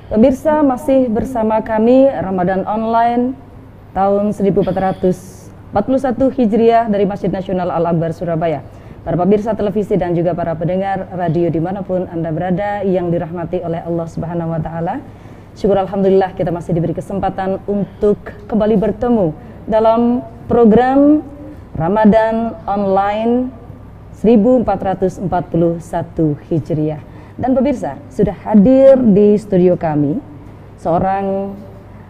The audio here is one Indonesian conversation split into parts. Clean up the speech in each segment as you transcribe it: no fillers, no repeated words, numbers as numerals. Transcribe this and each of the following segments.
Pemirsa, masih bersama kami Ramadan Online tahun 1441 Hijriah dari Masjid Nasional Al-Akbar Surabaya. Para pemirsa televisi dan juga para pendengar radio dimanapun Anda berada yang dirahmati oleh Allah Subhanahu wa Ta'ala. Syukur Alhamdulillah kita masih diberi kesempatan untuk kembali bertemu dalam program Ramadan Online 1441 Hijriah. Dan pemirsa, sudah hadir di studio kami seorang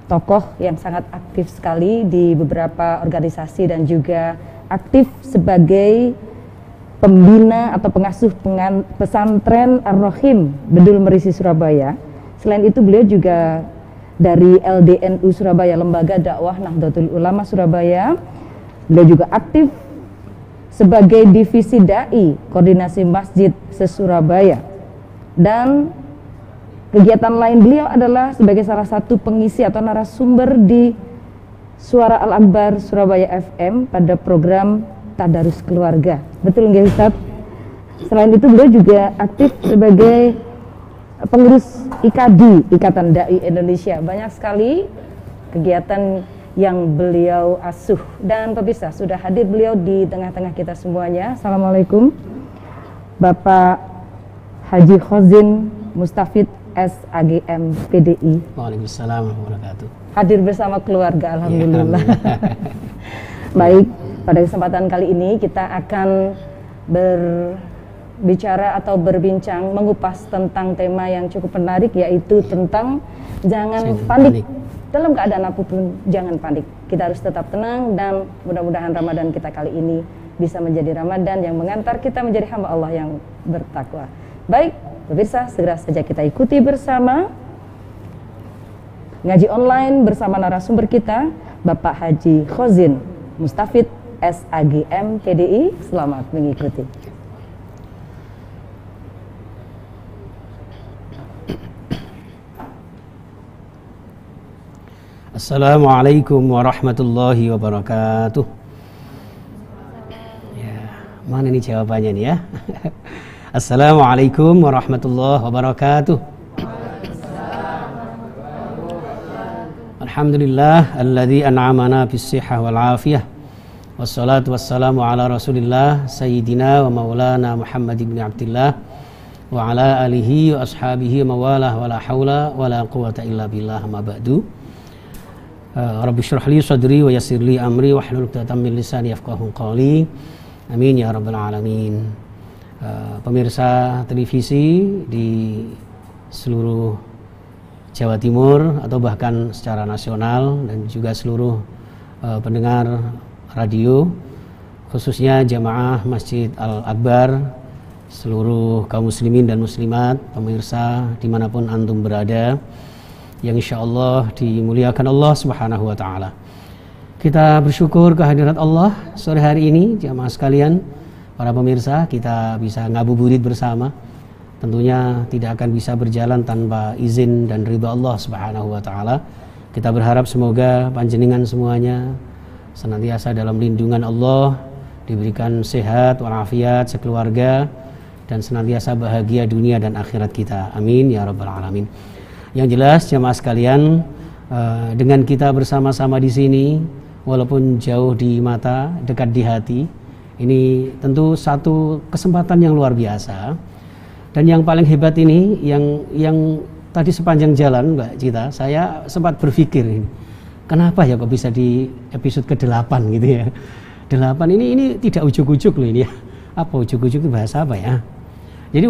tokoh yang sangat aktif sekali di beberapa organisasi dan juga aktif sebagai pembina atau pengasuh pesantren Ar-Rahim Bedul Merisi Surabaya. Selain itu beliau juga dari LDNU Surabaya, Lembaga Dakwah Nahdlatul Ulama Surabaya. Beliau juga aktif sebagai divisi dai koordinasi masjid se-Surabaya. Dan kegiatan lain beliau adalah sebagai salah satu pengisi atau narasumber di Suara Al-Akbar Surabaya FM pada program Tadarus Keluarga. Betul nggak Ustaz? Selain itu beliau juga aktif sebagai pengurus IKADI, Ikatan Dai Indonesia. Banyak sekali kegiatan yang beliau asuh. Dan pemirsa, sudah hadir beliau di tengah-tengah kita semuanya. Assalamualaikum Bapak Haji Khozin Mustafid SAGM PDI. Waalaikumsalam warahmatullahi wabarakatuh. Hadir bersama keluarga, alhamdulillah. Baik, pada kesempatan kali ini kita akan berbicara atau berbincang mengupas tentang tema yang cukup menarik, yaitu tentang jangan panik. Dalam keadaan apapun jangan panik. Kita harus tetap tenang dan mudah-mudahan Ramadan kita kali ini bisa menjadi Ramadan yang mengantar kita menjadi hamba Allah yang bertakwa. Baik, pemirsa, segera saja kita ikuti bersama ngaji online bersama narasumber kita, Bapak Haji Khozin Mustafid SAGM PDI. Selamat mengikuti. Assalamualaikum warahmatullahi wabarakatuh. Ya, mana nih jawabannya nih ya? Assalamualaikum warahmatullahi wabarakatuh. Alhamdulillah alladzi an'amana bis-sihhah wal 'afiyah. Wassalatu wassalamu ala Rasulillah sayyidina wa maulana Muhammad ibn Abdillah wa ala alihi wa ashabihi wa mawalah wa la haula wa la quwwata illa billah ma ba'du. Rabbi shrah li sadri wa yassir li amri wahlul 'uqdatam min lisani yafqahu qawli. Amin ya rabbal alamin. Pemirsa televisi di seluruh Jawa Timur atau bahkan secara nasional dan juga seluruh pendengar radio, khususnya jamaah Masjid Al-Akbar, seluruh kaum muslimin dan muslimat, pemirsa dimanapun antum berada, yang insya Allah dimuliakan Allah Subhanahu wa Ta'ala. Kita bersyukur kehadirat Allah sore hari ini, jamaah sekalian, para pemirsa, kita bisa ngabuburit bersama. Tentunya tidak akan bisa berjalan tanpa izin dan ridha Allah Subhanahu wa Ta'ala. Kita berharap semoga panjenengan semuanya senantiasa dalam lindungan Allah, diberikan sehat walafiat sekeluarga, dan senantiasa bahagia dunia dan akhirat kita. Amin ya rabbal alamin. Yang jelas jamaah sekalian, dengan kita bersama-sama di sini, walaupun jauh di mata, dekat di hati, ini tentu satu kesempatan yang luar biasa. Dan yang paling hebat ini, yang tadi sepanjang jalan Mbak Cita, saya sempat berpikir ini, kenapa ya kok bisa di episode ke-8 gitu ya. 8 ini tidak ujuk-ujuk loh ini ya. Apa ujuk-ujuk itu bahasa apa ya? Jadi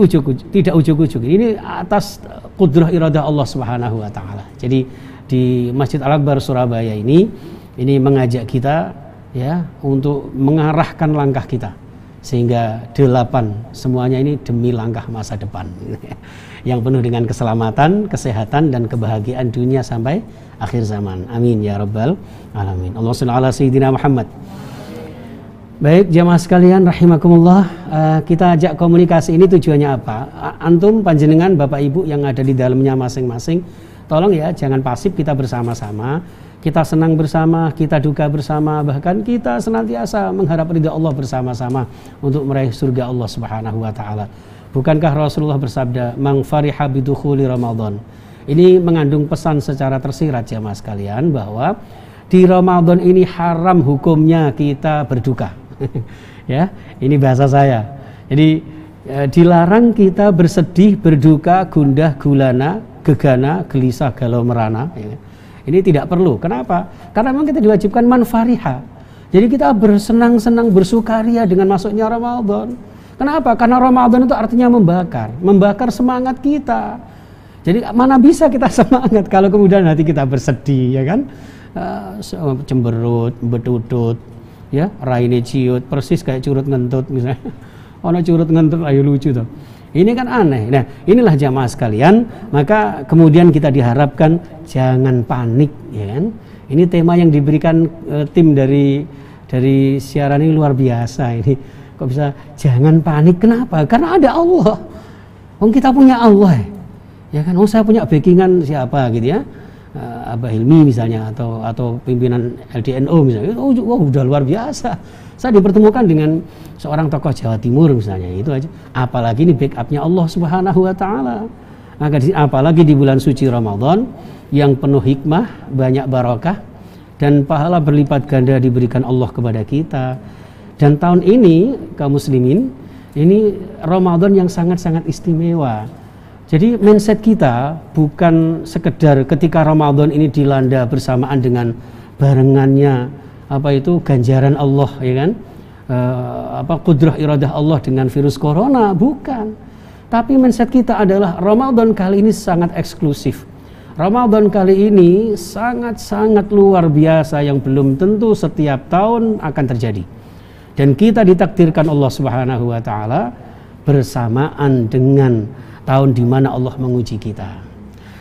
tidak ujuk-ujuk. Ini atas kudrah iradah Allah Subhanahu wa Ta'ala. Jadi di Masjid Al-Akbar Surabaya ini mengajak kita ya untuk mengarahkan langkah kita sehingga 8 semuanya ini demi langkah masa depan yang penuh dengan keselamatan, kesehatan dan kebahagiaan dunia sampai akhir zaman. Amin ya rabbal alamin. Allahumma shalli ala sayyidina Muhammad. Baik jamaah sekalian rahimakumullah, kita ajak komunikasi ini tujuannya apa? Antum panjenengan Bapak Ibu yang ada di dalamnya masing-masing, tolong ya jangan pasif, kita bersama-sama. Kita senang bersama, kita duka bersama, bahkan kita senantiasa mengharap ridha Allah bersama-sama untuk meraih surga Allah Subhanahu wa Ta'ala. Bukankah Rasulullah bersabda, "Man fariha bidukhuli Ramadan Ini mengandung pesan secara tersirat jamaah sekalian bahwa di Ramadan ini haram hukumnya kita berduka. Ya, ini bahasa saya. Jadi dilarang kita bersedih, berduka, gundah, gulana, gegana, gelisah, galau, merana. Ya. Ini tidak perlu. Kenapa? Karena memang kita diwajibkan manfariha. Jadi kita bersenang-senang, bersukaria dengan masuknya Ramadan. Kenapa? Karena Ramadan itu artinya membakar semangat kita. Jadi mana bisa kita semangat kalau kemudian hati kita bersedih, ya kan? Cemberut, betutut, ya, raine ciut, persis kayak curut ngentut misalnya. Ono curut ngentut, ayo lucu tuh. Ini kan aneh. Nah, inilah jamaah sekalian, maka kemudian kita diharapkan jangan panik, ya kan? Ini tema yang diberikan tim dari siaran ini luar biasa ini. Kok bisa jangan panik? Kenapa? Karena ada Allah. Kita punya Allah. Ya kan, saya punya backingan siapa gitu ya, Abah Hilmi misalnya atau pimpinan LDNO misalnya, udah luar biasa. Saya dipertemukan dengan seorang tokoh Jawa Timur misalnya, itu aja. Apalagi ini backupnya Allah Subhanahu Wa Taala. Maka apalagi di bulan suci Ramadan yang penuh hikmah, banyak barakah dan pahala berlipat ganda diberikan Allah kepada kita. Dan tahun ini kaum muslimin, ini Ramadan yang sangat-sangat istimewa. Jadi mindset kita bukan sekedar ketika Ramadan ini dilanda bersamaan dengan barengannya ganjaran Allah, ya kan, qudrah iradah Allah dengan virus corona, bukan. Tapi mindset kita adalah Ramadan kali ini sangat eksklusif. Ramadan kali ini sangat-sangat luar biasa yang belum tentu setiap tahun akan terjadi. Dan kita ditakdirkan Allah Subhanahu Wa Taala bersamaan dengan tahun di mana Allah menguji kita.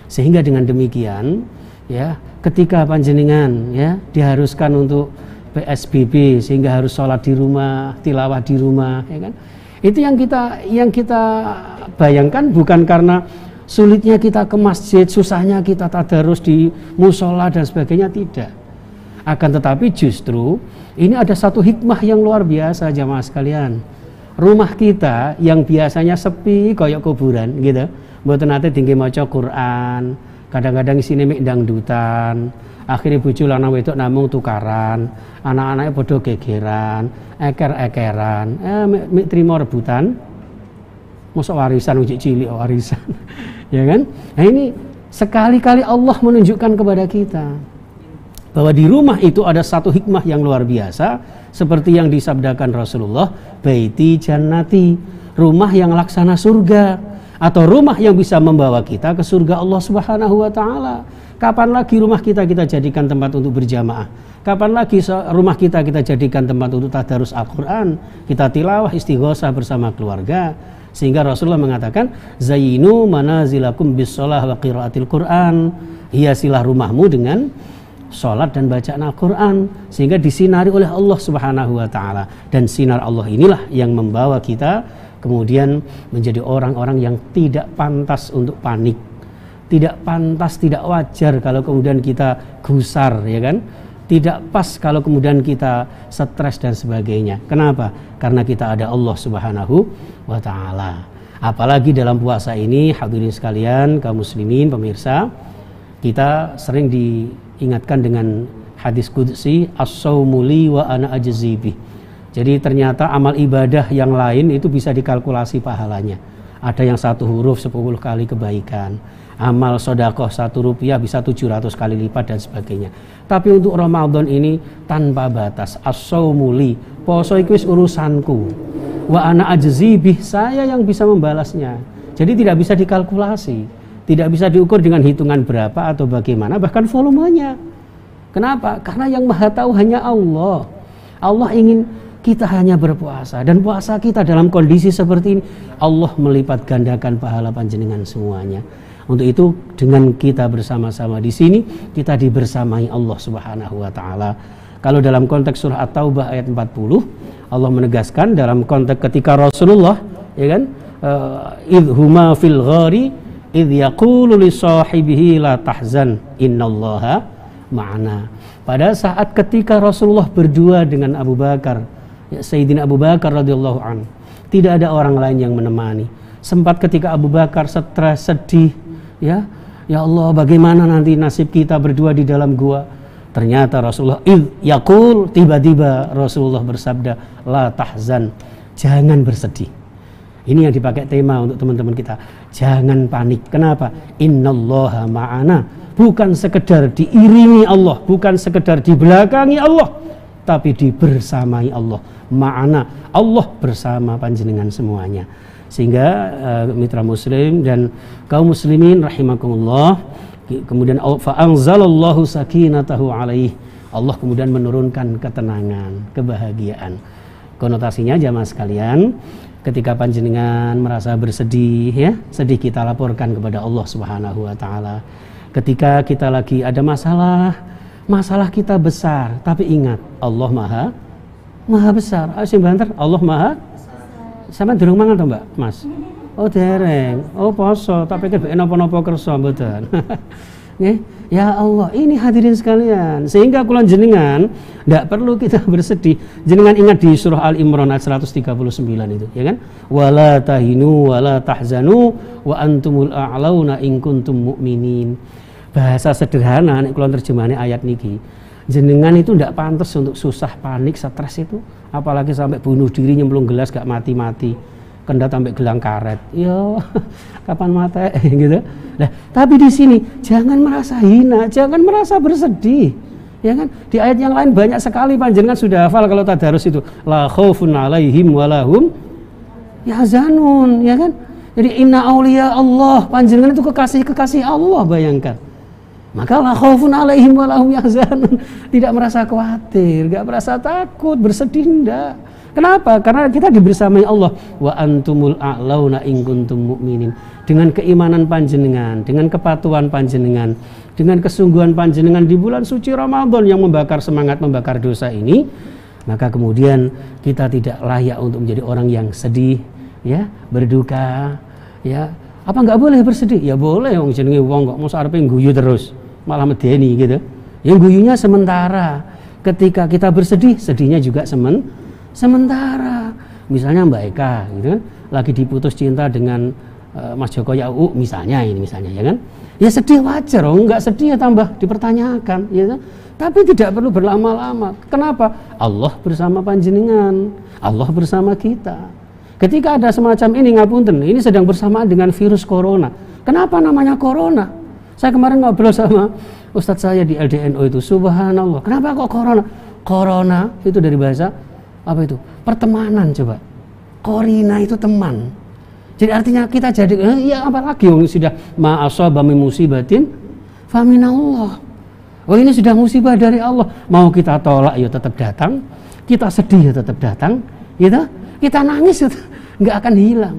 Sehingga dengan demikian, ya, ketika panjenengan ya diharuskan untuk PSBB sehingga harus sholat di rumah, tilawah di rumah, ya kan? Itu yang kita bayangkan bukan karena sulitnya kita ke masjid, susahnya kita tadarus di musola dan sebagainya, tidak. Akan tetapi justru ini ada satu hikmah yang luar biasa jamaah sekalian. Rumah kita yang biasanya sepi kayak kuburan gitu, mboten nate tinggi maca Quran, kadang-kadang isine mek dangdutan, akhirnya bojo lanang wedok namung tukaran, anak-anaknya padha gegeran, eker-ekeran, mek trimo rebutan, mosok warisan uji cilik warisan. Ya kan? Nah ini sekali-kali Allah menunjukkan kepada kita bahwa di rumah itu ada satu hikmah yang luar biasa, seperti yang disabdakan Rasulullah, baiti jannati, rumah yang laksana surga, atau rumah yang bisa membawa kita ke surga Allah Subhanahu Wa Taala. Kapan lagi rumah kita jadikan tempat untuk berjamaah? Kapan lagi rumah kita jadikan tempat untuk tadarus Al-Quran, kita tilawah istighosah bersama keluarga? Sehingga Rasulullah mengatakan, zayyinu manazilakum bis-shalah wa qiraatil Quran, hiasilah rumahmu dengan sholat dan bacaan Al-Quran, sehingga disinari oleh Allah Subhanahu Wa Taala. Dan sinar Allah inilah yang membawa kita kemudian menjadi orang-orang yang tidak pantas untuk panik, tidak pantas, tidak wajar kalau kemudian kita gusar, ya kan, tidak pas kalau kemudian kita stres dan sebagainya. Kenapa? Karena kita ada Allah Subhanahu Wa Taala. Apalagi dalam puasa ini, hadirin sekalian, kaum muslimin, pemirsa, kita sering diingatkan dengan hadis qudsi, as-saumu li wa ana ajzi bih. Jadi ternyata amal ibadah yang lain itu bisa dikalkulasi pahalanya. Ada yang 1 huruf 10 kali kebaikan. Amal sodakoh 1 rupiah bisa 700 kali lipat dan sebagainya. Tapi untuk Ramadan ini tanpa batas. As-saumu li, poso iku wis urusanku. Wa ana ajzi bih, saya yang bisa membalasnya. Jadi tidak bisa dikalkulasi, tidak bisa diukur dengan hitungan berapa atau bagaimana, bahkan volumenya. Kenapa? Karena yang maha tahu hanya Allah. Allah ingin kita hanya berpuasa, dan puasa kita dalam kondisi seperti ini, Allah melipat gandakan pahala panjenengan semuanya. Untuk itu dengan kita bersama-sama di sini, kita dibersamai Allah Subhanahu Wa Taala. Kalau dalam konteks surah At-Taubah ayat 40, Allah menegaskan dalam konteks ketika Rasulullah, ya kan, idhuma fil ghari idh yaqulu li sahibihi la tahzan innallaha ma'ana. Pada saat ketika Rasulullah berdua dengan Abu Bakar, ya, Sayyidina Abu Bakar radhiyallahu an, tidak ada orang lain yang menemani. Sempat ketika Abu Bakar stres, sedih, ya, Ya Allah, bagaimana nanti nasib kita berdua di dalam gua? Ternyata Rasulullah yaqul, tiba-tiba Rasulullah bersabda, la tahzan, jangan bersedih. Ini yang dipakai tema untuk teman-teman kita. Jangan panik. Kenapa? Innallaha ma'ana. Bukan sekedar diiringi Allah, bukan sekedar dibelakangi Allah, tapi dibersamai Allah. Ma'ana, Allah bersama panjenengan semuanya. Sehingga mitra muslim dan kaum muslimin rahimakumullah, kemudian fa'anzalallahu sakinatahu alaih, Allah kemudian menurunkan ketenangan, kebahagiaan. Konotasinya jamaah sekalian, ketika panjenengan merasa bersedih, ya, sedih kita laporkan kepada Allah Subhanahu wa taala. Ketika kita lagi ada masalah kita besar, tapi ingat Allah Maha besar. Ayo banter, Allah Maha. Sampeyan durung mangan to, Mbak? Mas. Oh, dereng. Oh, poso, tapi pikir napa-napa kersa mboten. Nggih. Ya Allah, ini hadirin sekalian. Sehingga kula jenengan ndak perlu kita bersedih. Jenengan ingat di surah Al-Imran ayat 139 itu, ya kan? Wala tahinu wala tahzanu wa antumul a'launa in kuntum mu'minin. Bahasa sederhana nek kula terjemahane ayat niki. Jenengan itu ndak pantas untuk susah, panik, stres itu, apalagi sampai bunuh diri nyemplung gelas gak mati-mati, kendat sampai gelang karet. Yo, kapan mati gitu. Nah, tapi di sini jangan merasa hina, jangan merasa bersedih. Ya kan? Di ayat yang lain banyak sekali panjenengan sudah hafal kalau tadarus itu. La khaufun 'alaihim wa lahum yahzanun, ya kan? Jadi inna auliya Allah, panjenengan itu kekasih Allah, bayangkan. Maka la khaufun 'alaihim wa lahum yahzanun, tidak merasa khawatir, enggak merasa takut, bersedih enggak. Kenapa? Karena kita dibersamai Allah. Wa antumul a'launa in kuntum mu'minin. Dengan keimanan panjenengan, dengan kepatuhan panjenengan, dengan kesungguhan panjenengan di bulan suci Ramadan yang membakar semangat, membakar dosa ini, maka kemudian kita tidak layak untuk menjadi orang yang sedih, ya, berduka, ya. Apa enggak boleh bersedih? Ya boleh, wong jenenge wong kok mosok arepe guyu terus, malah medeni gitu. Yang guyunya sementara. Ketika kita bersedih, sedihnya juga sementara. Misalnya Mbak Eka gitu kan, lagi diputus cinta dengan Mas Joko Yau misalnya, ya kan? Ya sedih wajar, enggak sedih ya tambah dipertanyakan, ya kan? Tapi tidak perlu berlama-lama. Kenapa? Allah bersama panjenengan, Allah bersama kita. Ketika ada semacam ini, ngapunten, ini sedang bersamaan dengan virus corona. Kenapa namanya corona? Saya kemarin ngobrol sama Ustadz saya di LDNO itu, subhanallah. Kenapa kok corona? Corona itu dari bahasa apa itu? Pertemanan, coba. Korina itu teman. Jadi artinya kita jadi, ya apa lagi yang sudah ma'asaba min musibatin faminallah. Oh, ini sudah musibah dari Allah. Mau kita tolak ya tetap datang, kita sedih ya tetap datang, gitu. Kita nangis itu nggak akan hilang.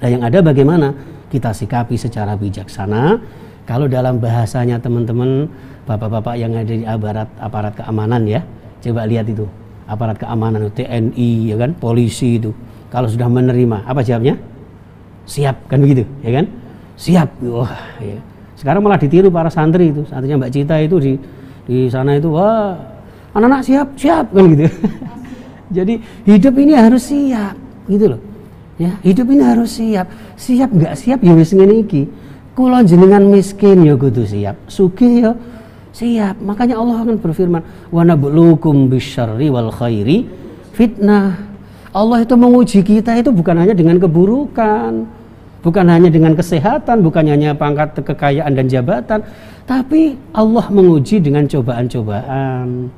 Nah, yang ada bagaimana kita sikapi secara bijaksana. Kalau dalam bahasanya teman-teman, bapak-bapak yang ada di aparat keamanan, ya, coba lihat itu aparat keamanan, TNI, ya kan, polisi itu. Kalau sudah menerima, apa jawabnya? Siap, kan begitu, ya kan? Siap. Wah, ya. Sekarang malah ditiru para santri itu. Santrinya Mbak Cita itu di sana itu, wah, anak-anak siap, kan gitu. Jadi hidup ini harus siap, gitu loh. Ya, hidup ini harus siap. Siap nggak siap ya wis ngene iki. Kula jenengan miskin ya kudu siap, sugih ya siap. Makanya Allah akan berfirman, wa nabluukum bisyarri wal khairi fitnah. Allah itu menguji kita itu bukan hanya dengan keburukan, bukan hanya dengan kesehatan, bukan hanya pangkat kekayaan dan jabatan, tapi Allah menguji dengan cobaan-cobaan,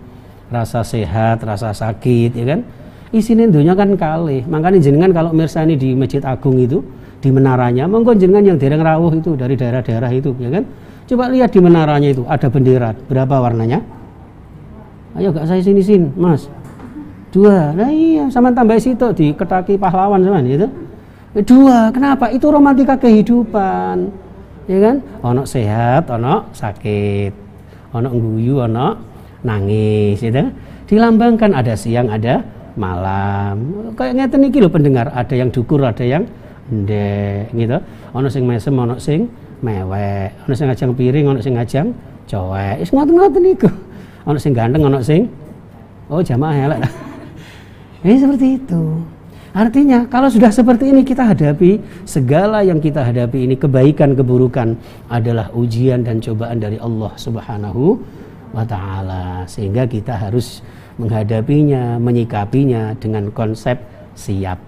rasa sehat, rasa sakit, ya kan? Isine dunya kan kalih. Makanya jenengan kalau mirsani di Masjid Agung itu, di menaranya, monggo jenengan yang dereng rawuh itu dari daerah-daerah itu, ya kan? Coba lihat di menaranya itu ada bendera, berapa warnanya? Ayo gak saya sini Mas. 2. Nah iya, sama tambah situ di Ketaki Pahlawan sama itu. 2. Kenapa? Itu romantika kehidupan. Ya kan? Ono sehat, ono sakit. Ono guyu, ono nangis, gitu. Dilambangkan ada siang, ada malam. Kayak ngeten iki lho pendengar, ada yang dukur, ada yang ndek, gitu. Ono sing mesem, ono sing mewek. Ono sing ngajang piring, ono sing ngajang cowek. Wis ngoten-ngoten niku. Ono sing ganteng, ono sing jamaah elek. Ini seperti itu. Artinya kalau sudah seperti ini kita hadapi, segala yang kita hadapi ini, kebaikan, keburukan adalah ujian dan cobaan dari Allah Subhanahu wa ta'ala. Sehingga kita harus menghadapinya, menyikapinya dengan konsep siap.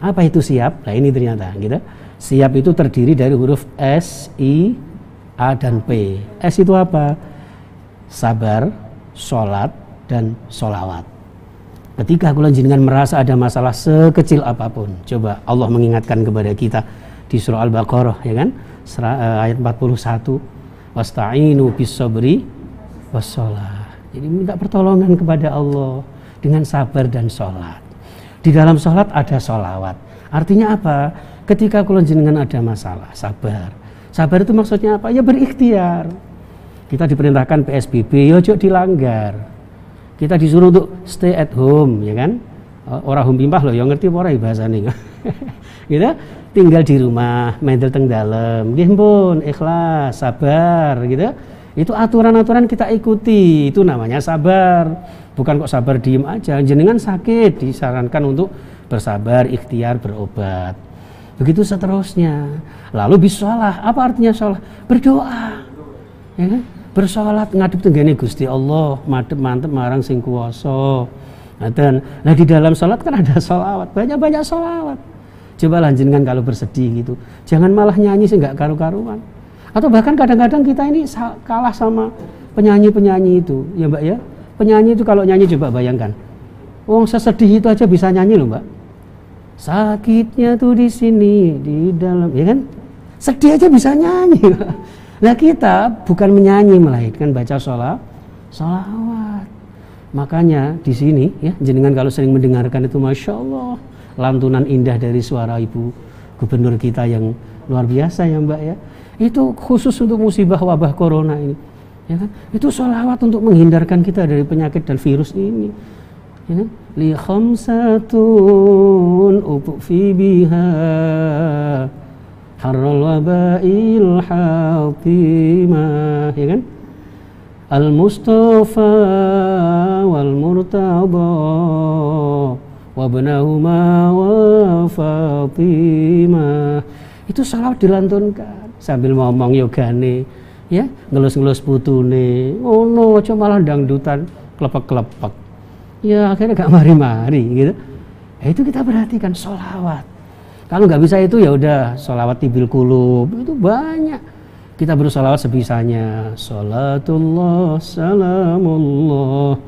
Apa itu siap? Nah ini ternyata gitu. Siap itu terdiri dari huruf S, I, A, dan P. S itu apa? Sabar, sholat, dan sholawat. Ketika kula jenengan merasa ada masalah sekecil apapun, coba Allah mengingatkan kepada kita di surah Al-Baqarah, ya kan? Ayat 41. Wasta'inu bis-sabri was-shalah. Jadi minta pertolongan kepada Allah dengan sabar dan sholat. Di dalam sholat ada sholawat. Artinya apa? Ketika kula jenengan ada masalah, sabar. Sabar itu maksudnya apa? Ya berikhtiar. Kita diperintahkan PSBB, ya ojo dilanggar. Kita disuruh untuk stay at home, ya kan? Orang home pimpah loh, yang ngerti apa ora bahasane. Gitu, tinggal di rumah, mendel teng dalem. Nggih pun, ikhlas, sabar, gitu. Itu aturan-aturan kita ikuti, itu namanya sabar. Bukan kok sabar diem aja. Jenengan sakit, disarankan untuk bersabar, ikhtiar, berobat. Begitu seterusnya. Lalu bisalah, apa artinya sholat? Berdoa, ya kan? Bersolat ngadep tenggene Gusti Allah, mantep marang sing kuwasa. Nah di dalam sholat kan ada sholawat, banyak sholawat. Coba lanjutkan kalau bersedih gitu, jangan malah nyanyi sih nggak karu-karuan. Atau bahkan kadang-kadang kita ini kalah sama penyanyi-penyanyi itu, ya Mbak ya. Penyanyi itu kalau nyanyi coba bayangkan, wong sesedih itu aja bisa nyanyi loh Mbak. Sakitnya tuh di sini, di dalam, ya kan? Sedih aja bisa nyanyi. Nah kita bukan menyanyi melainkan baca sholawat. Makanya di sini ya jenengan kalau sering mendengarkan itu masya Allah lantunan indah dari suara Ibu Gubernur kita yang luar biasa ya Mbak ya. Itu khusus untuk musibah wabah corona ini. Ya kan? Itu sholawat untuk menghindarkan kita dari penyakit dan virus ini. Ya kan? Li khamsatun uqfi biha harral wabail hatimah, ya kan? Al-Mustafa wal Murtada wabnahuma wa Fatimah. Itu salawat dilantunkan sambil ngomong yogane, ya, ngelus-ngelus putune. Oh no, aja malah dangdutan klepek-klepek. Ya akhirnya gak mari-mari gitu. Ya, itu kita perhatikan sholawat. Kalau nggak bisa itu ya udah sholawat tibil kulub, itu banyak. Kita bersholawat sebisanya. Sholatullah salamullah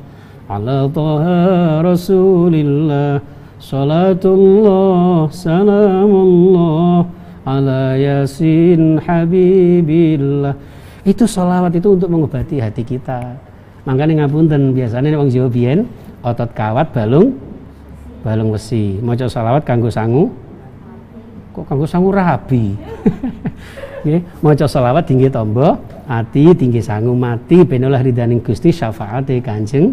ala taha rasulillah. Sholatullah salamullah ala yasin habibillah. Itu sholawat itu untuk mengobati hati kita. Makanya ngapunten biasanya wong Jawa biyen otot kawat balung besi. Maca sholawat kanggo sangu. Kok kanggo sangu rabi. Nggih, maca selawat tinggi tombo, ati tinggi sangu mati benolah ridaning Gusti syafaate Kanjeng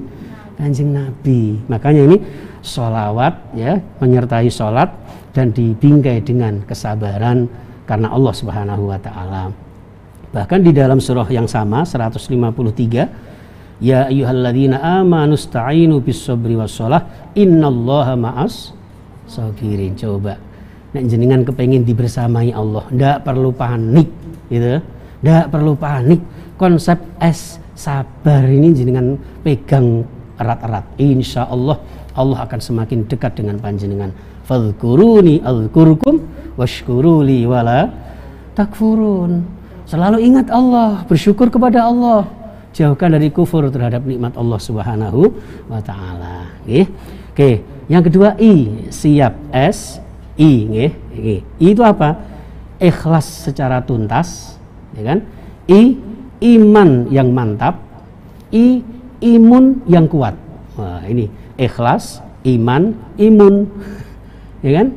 Nabi. Makanya ini selawat ya, menyertai salat dan dibingkai dengan kesabaran karena Allah Subhanahu wa taala. Bahkan di dalam surah yang sama 153, ya ayyuhalladzina amanu sta'inu bis-sabri was-shalah innallaha ma'as sabirin. Coba nek jenengan kepengin dibersamai Allah, ndak perlu panik gitu. Ndak perlu panik. Konsep sabar ini jenengan pegang erat-erat. Insya Allah Allah akan semakin dekat dengan panjenengan. Fadhkuruni adzkurkum washkuruli wala takfurun. Selalu ingat Allah, bersyukur kepada Allah. Jauhkan dari kufur terhadap nikmat Allah Subhanahu wa taala. Nggih. Oke, yang kedua I, siap. S I, nggih. I itu apa? Ikhlas secara tuntas, ya kan? I, iman yang mantap. I, imun yang kuat. Wah, ini ikhlas, iman, imun. Ya kan?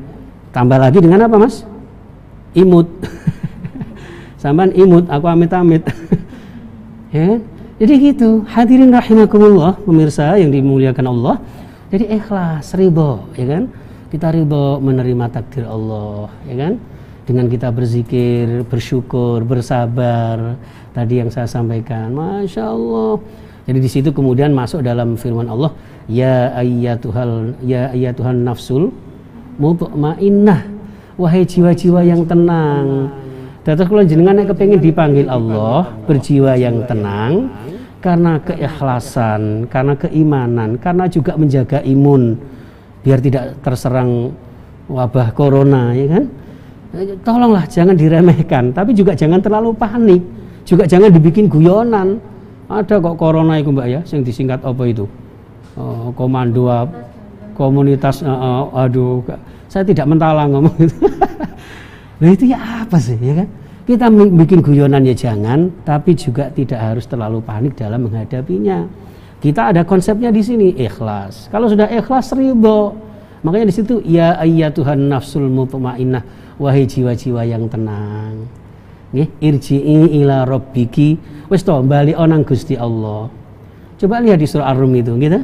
Tambah lagi dengan apa, Mas? Imut. Sampean imut, aku amit-amit. Ya kan? Jadi gitu. Hadirin rahimakumullah, pemirsa yang dimuliakan Allah. Jadi ikhlas, ridho, ya kan? Kita ridho menerima takdir Allah, ya kan? Dengan kita berzikir, bersyukur, bersabar. Tadi yang saya sampaikan, masya Allah. Jadi di situ kemudian masuk dalam firman Allah, ya ayyatuhan nafsul mutmainnah, wahai jiwa-jiwa yang tenang. Dados kula jenengan nek kepengin dipanggil Allah berjiwa yang tenang karena keikhlasan, karena keimanan, karena juga menjaga imun biar tidak terserang wabah corona, ya kan? Tolonglah jangan diremehkan, tapi juga jangan terlalu panik, juga jangan dibikin guyonan. Ada kok corona itu Mbak ya, yang disingkat apa itu? Komando komunitas, aduh, saya tidak mentala ngomong itu. Nah itu ya apa sih, ya kan? Kita bikin guyonan ya jangan, tapi juga tidak harus terlalu panik dalam menghadapinya. Kita ada konsepnya di sini, ikhlas. Kalau sudah ikhlas, ridho. Makanya di situ ya ayyatuhan nafsul mutmainnah, wahai jiwa-jiwa yang tenang. Nggih, irji'i ila rabbiki, wis to bali onang Gusti Allah. Coba lihat di surah Ar-Rum itu, gitu.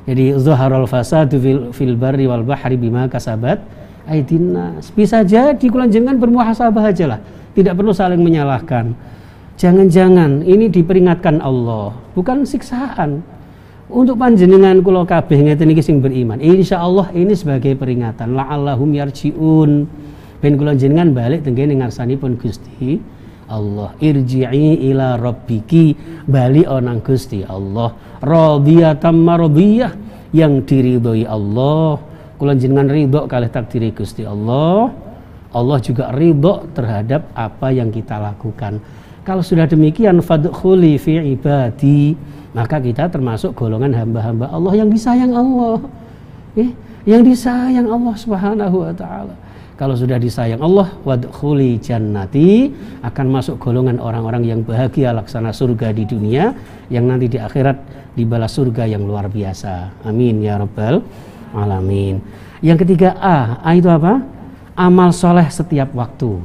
Jadi zaharal fasadu fil barri wal bahri bima kasabat aydin nas. Bisa jadi kula jenengan bermuhasabah aja lah, tidak perlu saling menyalahkan. Jangan-jangan ini diperingatkan Allah, bukan siksaan. Untuk panjenengan kula kabeh ngeten iki sing beriman, insyaallah ini sebagai peringatan la'allahum yarji'un. Ben kula jenengan balik tenggene ngarsanipun Gusti Allah. Irji'i ila rabbiki, bali onang Gusti Allah. Radiyatan mardiyah, yang diridhoi Allah. Kula jenengan ridho kalih takdiri Gusti Allah. Allah juga ridho terhadap apa yang kita lakukan. Kalau sudah demikian, fadkhuli fi ibadi, maka kita termasuk golongan hamba-hamba Allah yang disayang Allah. Yang disayang Allah Subhanahu wa taala. Kalau sudah disayang Allah, wadkhuli jannati, akan masuk golongan orang-orang yang bahagia laksana surga di dunia, yang nanti di akhirat dibalas surga yang luar biasa. Amin ya rabbal alamin. Yang ketiga A itu apa? Amal soleh setiap waktu.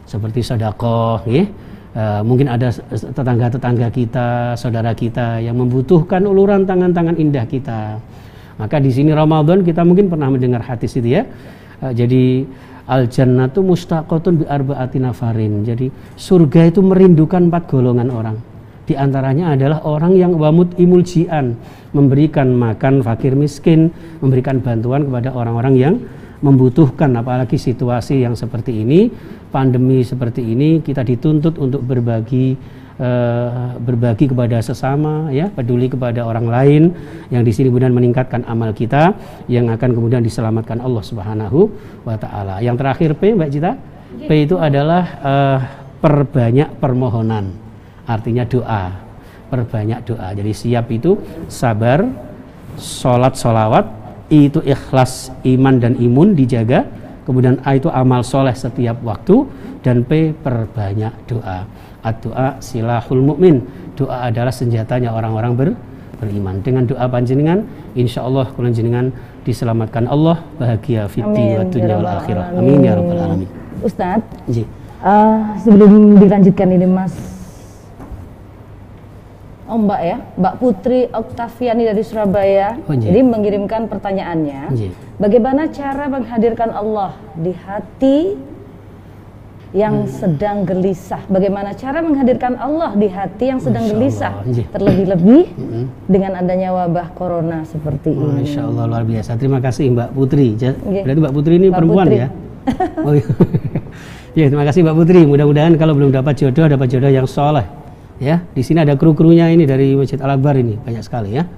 Seperti sedekah, mungkin ada tetangga-tetangga kita, saudara kita yang membutuhkan uluran tangan-tangan indah kita. Maka di sini Ramadan kita mungkin pernah mendengar hadis itu ya. Jadi al jannatu mustaqatun bi arba'ati nafarin. Jadi surga itu merindukan 4 golongan orang. Di antaranya adalah orang yang wamut imuljian, memberikan makan fakir miskin, memberikan bantuan kepada orang-orang yang membutuhkan. Apalagi situasi yang seperti ini, pandemi seperti ini, kita dituntut untuk berbagi kepada sesama, ya, peduli kepada orang lain, yang di sini kemudian meningkatkan amal kita, yang akan kemudian diselamatkan Allah Subhanahu wa taala. Yang terakhir P, Mbak Cita, P itu adalah perbanyak permohonan, artinya doa, perbanyak doa. Jadi siap itu sabar, sholat sholawat, I itu ikhlas, iman dan imun dijaga, kemudian A itu amal soleh setiap waktu, dan P perbanyak doa. Ad-doa silahul mukmin, doa adalah senjatanya orang-orang beriman. Dengan doa panjenengan, insyaallah kula jenengan diselamatkan Allah, bahagia fiti wa dunya wal akhirah. Amin ya rabbal alamin. Ustaz, sebelum dilanjutkan ini Mas, Mbak ya, Mbak Putri Oktaviani dari Surabaya, jadi mengirimkan pertanyaannya, bagaimana cara menghadirkan Allah di hati yang sedang gelisah? Bagaimana cara menghadirkan Allah di hati yang sedang gelisah? Terlebih-lebih dengan adanya wabah corona seperti ini. Masya Allah, luar biasa. Terima kasih Mbak Putri. Berarti Mbak Putri ini Mbak perempuan Putri. Ya? Oh, iya. Ya, terima kasih Mbak Putri. Mudah-mudahan kalau belum dapat jodoh yang soleh. Ya, di sini ada kru-krunya ini dari Masjid Al-Akbar ini, banyak sekali ya.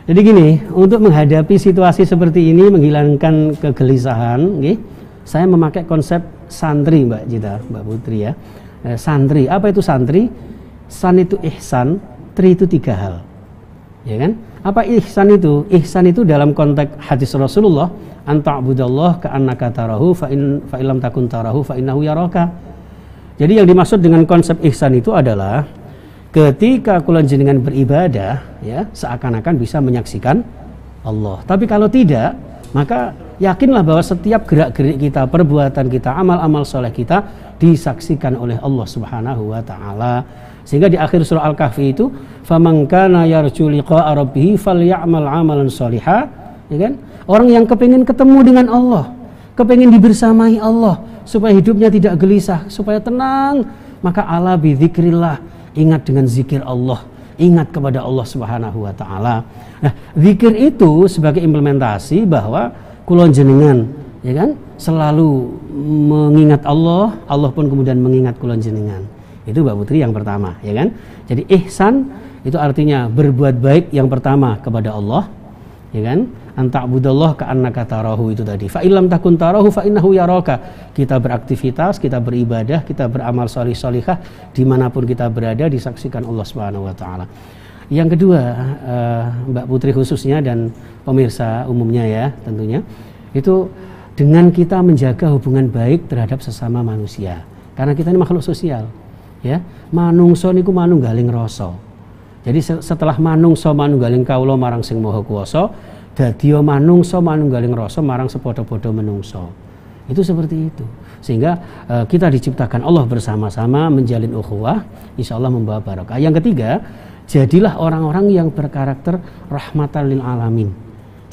Jadi gini, untuk menghadapi situasi seperti ini, menghilangkan kegelisahan, saya memakai konsep santri Mbak Cita, Mbak Putri ya. Santri, apa itu santri? San itu ihsan, tri itu 3 hal. Ya kan? Apa ihsan itu? Ihsan itu dalam konteks hadis Rasulullah, anta'budallah ka'annaka tarahu fa illam takun tarahu fa innahu yaraka. Jadi yang dimaksud dengan konsep ihsan itu adalah ketika kula jenengan beribadah, ya, seakan-akan bisa menyaksikan Allah. Tapi kalau tidak, maka yakinlah bahwa setiap gerak-gerik kita, perbuatan kita, amal-amal soleh kita disaksikan oleh Allah Subhanahu wa taala. Sehingga di akhir surah Al-Kahfi itu, faman kana yarju liqa'a rabbih falyamal 'amalan sholiha, ya kan? Orang yang kepingin ketemu dengan Allah, kepingin dibersamai Allah, supaya hidupnya tidak gelisah, supaya tenang, maka ala bidzikrillah, ingat dengan zikir Allah, ingat kepada Allah Subhanahu wa taala. Nah, zikir itu sebagai implementasi bahwa kulon jenengan, ya kan? Selalu mengingat Allah, Allah pun kemudian mengingat kulon jenengan. Itu Mbak Putri yang pertama, ya kan? Jadi ihsan itu artinya berbuat baik yang pertama kepada Allah, ya kan? Anta'budallah ka'annaka tarahu, itu tadi. Fa illam takun tarahu fa innahu yaraka. Kita beraktivitas, kita beribadah, kita beramal sholih-sholihah dimanapun kita berada, disaksikan Allah Subhanahu wa taala. Yang kedua, Mbak Putri khususnya dan pemirsa umumnya ya tentunya, itu dengan kita menjaga hubungan baik terhadap sesama manusia. Karena kita ini makhluk sosial, ya. Manungso niku manunggaling rasa. Jadi setelah manungso manunggaling kawula marang Sing Maha Kuwasa, dadiya manungso manunggaling rasa marang sepadha-padha menungso. Itu seperti itu. Sehingga kita diciptakan Allah bersama-sama menjalin ukhuwah, insyaallah membawa barokah. Yang ketiga, jadilah orang-orang yang berkarakter rahmatan lil alamin.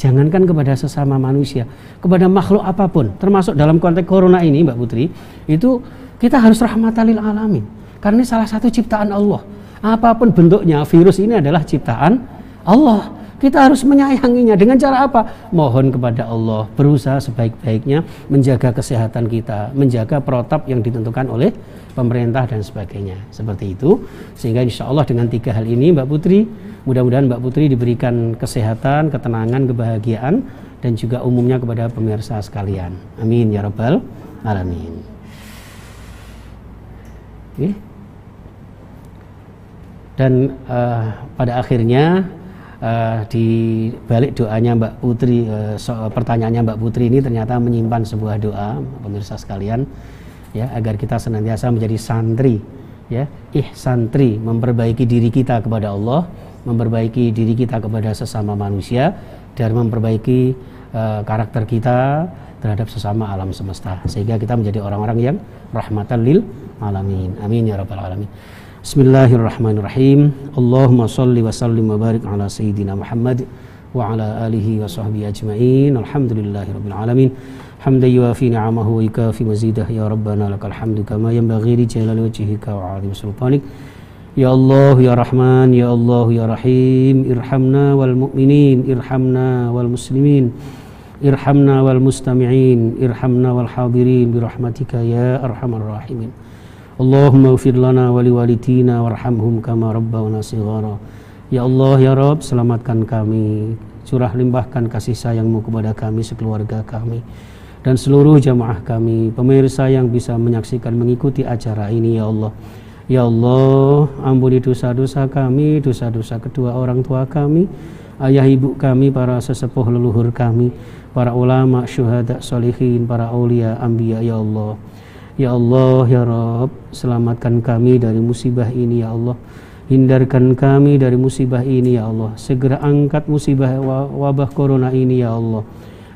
Jangankan kepada sesama manusia, kepada makhluk apapun, termasuk dalam konteks corona ini Mbak Putri, itu kita harus rahmatan lil alamin. Karena ini salah satu ciptaan Allah. Apapun bentuknya, virus ini adalah ciptaan Allah. Kita harus menyayanginya dengan cara apa? Mohon kepada Allah, berusaha sebaik-baiknya menjaga kesehatan kita, menjaga protap yang ditentukan oleh pemerintah dan sebagainya. Seperti itu. Sehingga insya Allah dengan 3 hal ini Mbak Putri, mudah-mudahan Mbak Putri diberikan kesehatan, ketenangan, kebahagiaan, dan juga umumnya kepada pemirsa sekalian. Amin ya rabbal alamin. Okay. Dan pada akhirnya di balik doanya Mbak Putri, pertanyaannya Mbak Putri ini ternyata menyimpan sebuah doa pemirsa sekalian, ya, agar kita senantiasa menjadi santri, ya, ihsantri, memperbaiki diri kita kepada Allah, memperbaiki diri kita kepada sesama manusia, dan memperbaiki karakter kita terhadap sesama alam semesta, sehingga kita menjadi orang-orang yang rahmatan lil alamin. Amin ya rabbal alamin. Bismillahirrahmanirrahim. Allahumma salli wa sallim wa barik ala sayyidina Muhammad wa ala alihi wa sahbihi ajma'in. Alhamdulillahirabbil alamin. Hamdan yuwafi ni'amahu wa yukafi mazidah. Ya Rabbana lakal hamdu kama yanbaghi li jalali wajhika wa 'azimi sultanik. Ya Allah ya Rahman, ya Allah ya Rahim, irhamna wal mu'minin, irhamna wal muslimin, irhamna wal mustami'in, irhamna wal hadirin birahmatika ya arhamar rahimin. Allahumma ufir lana wali walidina warhamhum kama rabbawna shighara. Ya Allah ya Rabb, selamatkan kami, curah limpahkan kasih sayang-Mu kepada kami, sekeluarga kami, dan seluruh jamaah kami, pemirsa yang bisa menyaksikan mengikuti acara ini ya Allah. Ya Allah, ampuni dosa-dosa kami, dosa-dosa kedua orang tua kami, ayah ibu kami, para sesepuh leluhur kami, para ulama, syuhada, sholihin, para aulia, anbiya ya Allah. Ya Allah ya Rabb, selamatkan kami dari musibah ini ya Allah. Hindarkan kami dari musibah ini ya Allah. Segera angkat musibah wabah corona ini ya Allah.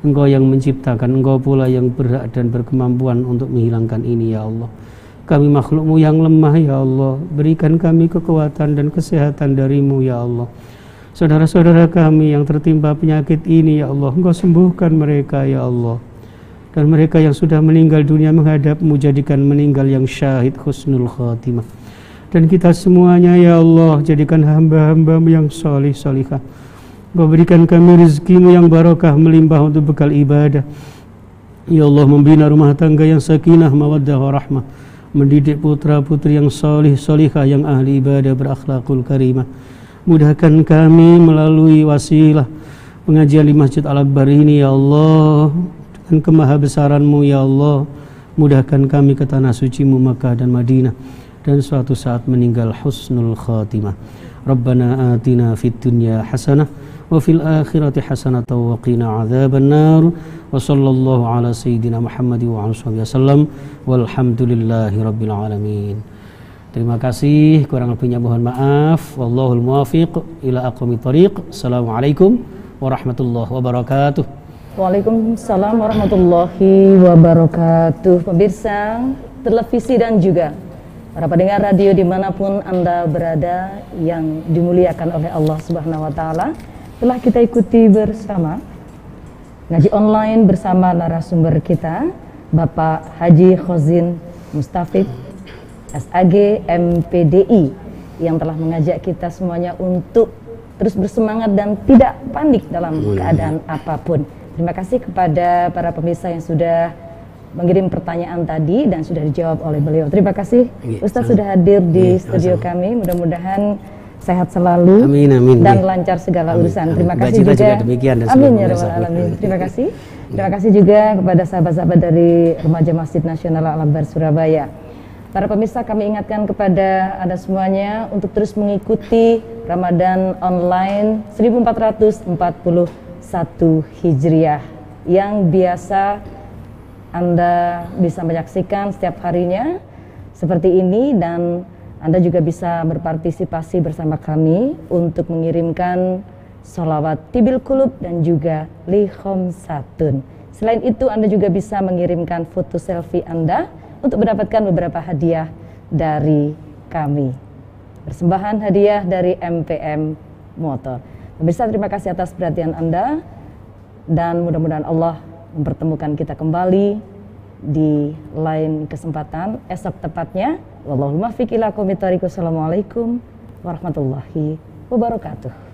Engkau yang menciptakan, Engkau pula yang berhak dan berkemampuan untuk menghilangkan ini ya Allah. Kami makhluk-Mu yang lemah ya Allah. Berikan kami kekuatan dan kesehatan dari-Mu ya Allah. Saudara-saudara kami yang tertimpa penyakit ini ya Allah, Engkau sembuhkan mereka ya Allah. Dan mereka yang sudah meninggal dunia menghadap-Mu, jadikan meninggal yang syahid husnul khatimah. Dan kita semuanya ya Allah, jadikan hamba-hamba-Mu yang solih-solihah. Engkau berikan kami rezeki-Mu yang barokah melimpah untuk bekal ibadah. Ya Allah, membina rumah tangga yang sakinah, mawaddah, warahmah. Mendidik putra-putri yang solih-solihah, yang ahli ibadah, berakhlakul karimah. Mudahkan kami melalui wasilah pengajian di Masjid Al-Akbar ini ya Allah. Dan kemahabesaran-Mu ya Allah, mudahkan kami ke tanah suci-Mu Makkah dan Madinah, dan suatu saat meninggal husnul khatimah. Rabbana atina fid dunya hasanah wa fil akhirati hasanah wa qina adzaban nar. Wa sallallahu ala sayyidina Muhammad wa ala alihi wasallam. Walhamdulillahi rabbil alamin. Terima kasih, kurang lebihnya mohon maaf. Wallahul muwaffiq ila aqwamit thoriq. Assalamualaikum warahmatullahi wabarakatuh. Waalaikumsalam warahmatullahi wabarakatuh. Pemirsa televisi dan juga para pendengar radio dimanapun Anda berada yang dimuliakan oleh Allah Subhanahu wa Ta'ala, telah kita ikuti bersama ngaji online bersama narasumber kita, Bapak Haji Khozin Mustafid, SAG MPDI, yang telah mengajak kita semuanya untuk terus bersemangat dan tidak panik dalam keadaan apapun. Terima kasih kepada para pemirsa yang sudah mengirim pertanyaan tadi dan sudah dijawab oleh beliau. Terima kasih Ustadz sudah hadir di studio kami. Mudah-mudahan sehat selalu dan lancar segala urusan. Terima kasih juga. Amin ya rabbal alamin. Terima kasih. Terima kasih juga kepada sahabat-sahabat dari Remaja Masjid Nasional Al-Akbar Surabaya. Para pemirsa, kami ingatkan kepada Anda semuanya untuk terus mengikuti Ramadan Online 1441 Hijriah yang biasa Anda bisa menyaksikan setiap harinya seperti ini, dan Anda juga bisa berpartisipasi bersama kami untuk mengirimkan sholawat Tibil Qulub dan juga Li Khamsatun. Selain itu, Anda juga bisa mengirimkan foto selfie Anda untuk mendapatkan beberapa hadiah dari kami. Persembahan hadiah dari MPM Motor. Pemirsa, terima kasih atas perhatian Anda dan mudah-mudahan Allah mempertemukan kita kembali di lain kesempatan esok tepatnya. Wallahul muwaffiq ila aqwamit thoriq. Wassalamualaikum warahmatullahi wabarakatuh.